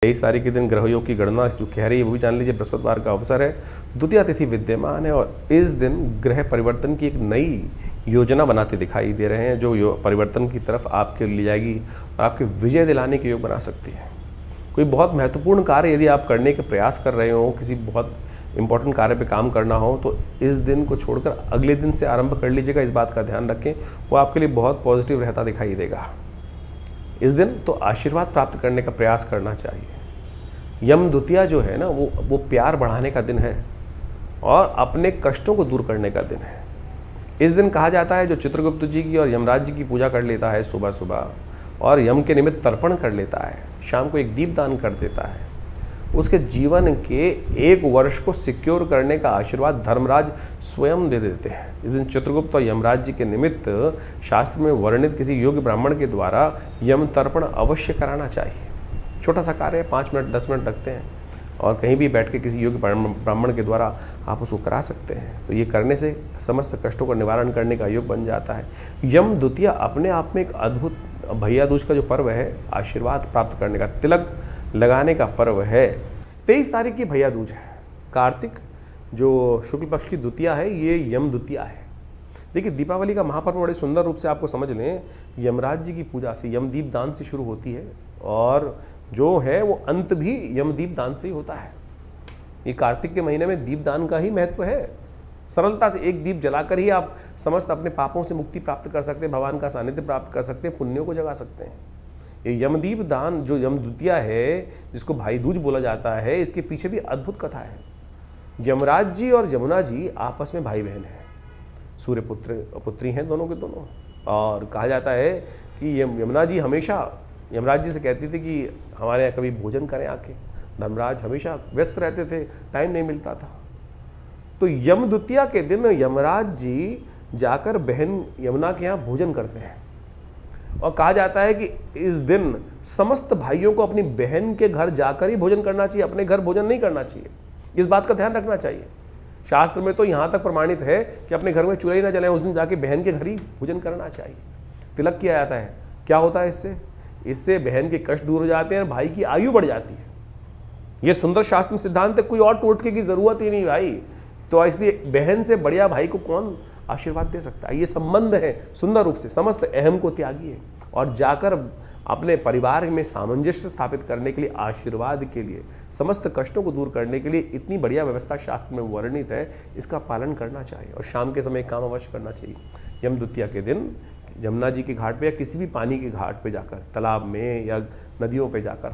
23 तारीख के दिन ग्रहों की गणना जो कह रही है वो भी जान लीजिए। बृहस्पतिवार का अवसर है, द्वितीया तिथि विद्यमान है और इस दिन ग्रह परिवर्तन की एक नई योजना बनाते दिखाई दे रहे हैं जो परिवर्तन की तरफ आपके ले जाएगी और आपके विजय दिलाने के योग बना सकती है। कोई बहुत महत्वपूर्ण कार्य यदि आप करने के प्रयास कर रहे हो, किसी बहुत इंपॉर्टेंट कार्य पे काम करना हो तो इस दिन को छोड़कर अगले दिन से आरंभ कर लीजिएगा। इस बात का ध्यान रखें, वो आपके लिए बहुत पॉजिटिव रहता दिखाई देगा। इस दिन तो आशीर्वाद प्राप्त करने का प्रयास करना चाहिए। यम द्वितीया जो है ना वो प्यार बढ़ाने का दिन है और अपने कष्टों को दूर करने का दिन है। इस दिन कहा जाता है जो चित्रगुप्त जी की और यमराज जी की पूजा कर लेता है सुबह सुबह और यम के निमित्त तर्पण कर लेता है, शाम को एक दीप दान कर देता है, उसके जीवन के 1 वर्ष को सिक्योर करने का आशीर्वाद धर्मराज स्वयं दे देते हैं। इस दिन चित्रगुप्त और यमराज जी के निमित्त शास्त्र में वर्णित किसी योग्य ब्राह्मण के द्वारा यम तर्पण अवश्य कराना चाहिए। छोटा सा कार्य है, 5 मिनट 10 मिनट लगते हैं और कहीं भी बैठ के किसी योग्य ब्राह्मण के द्वारा आप उसको करा सकते हैं। तो ये करने से समस्त कष्टों का निवारण करने का योग बन जाता है। यम द्वितीया अपने आप में एक अद्भुत भैया दूज का जो पर्व है, आशीर्वाद प्राप्त करने का, तिलक लगाने का पर्व है। 23 तारीख की भैया दूज है। कार्तिक जो शुक्ल पक्ष की द्वितीया है, ये यम द्वितीया है। देखिए, दीपावली का महापर्व बड़े सुंदर रूप से आपको समझ लें, यमराज जी की पूजा से, यमदीप दान से शुरू होती है और जो है वो अंत भी यमदीप दान से ही होता है। ये कार्तिक के महीने में दीप दान का ही महत्व है। सरलता से एक दीप जलाकर ही आप समस्त अपने पापों से मुक्ति प्राप्त कर सकते हैं, भगवान का सानिध्य प्राप्त कर सकते हैं, पुण्यों को जगा सकते हैं। ये यमदीप दान जो यम द्वितीया है, जिसको भाई दूज बोला जाता है, इसके पीछे भी अद्भुत कथा है। यमराज जी और यमुना जी आपस में भाई बहन हैं, सूर्य पुत्र पुत्री हैं दोनों के दोनों। और कहा जाता है कि यमुना जी हमेशा यमराज जी से कहती थी कि हमारे यहाँ कभी भोजन करें आके। धर्मराज हमेशा व्यस्त रहते थे, टाइम नहीं मिलता था। तो यम द्वितीया के दिन यमराज जी जाकर बहन यमुना के यहाँ भोजन करते हैं और कहा जाता है कि इस दिन समस्त भाइयों को अपनी बहन के घर जाकर ही भोजन करना चाहिए, अपने घर भोजन नहीं करना चाहिए। इस बात का ध्यान रखना चाहिए। शास्त्र में तो यहाँ तक प्रमाणित है कि अपने घर में चूल्हा ही ना जलाएं, उस दिन जाके बहन के घर ही भोजन करना चाहिए। तिलक किया जाता है। क्या होता है इससे बहन के कष्ट दूर हो जाते हैं और भाई की आयु बढ़ जाती है। यह सुंदर शास्त्र में सिद्धांत है, कोई और टोटके की जरूरत ही नहीं भाई। तो इसलिए बहन से बढ़िया भाई को कौन आशीर्वाद दे सकता है। ये संबंध है सुंदर रूप से, समस्त अहम को त्यागिए और जाकर अपने परिवार में सामंजस्य स्थापित करने के लिए, आशीर्वाद के लिए, समस्त कष्टों को दूर करने के लिए इतनी बढ़िया व्यवस्था शास्त्र में वर्णित है, इसका पालन करना चाहिए और शाम के समय काम अवश्य करना चाहिए। यम द्वितीया के दिन यमुना जी के घाट पे या किसी भी पानी के घाट पे जाकर, तालाब में या नदियों पे जाकर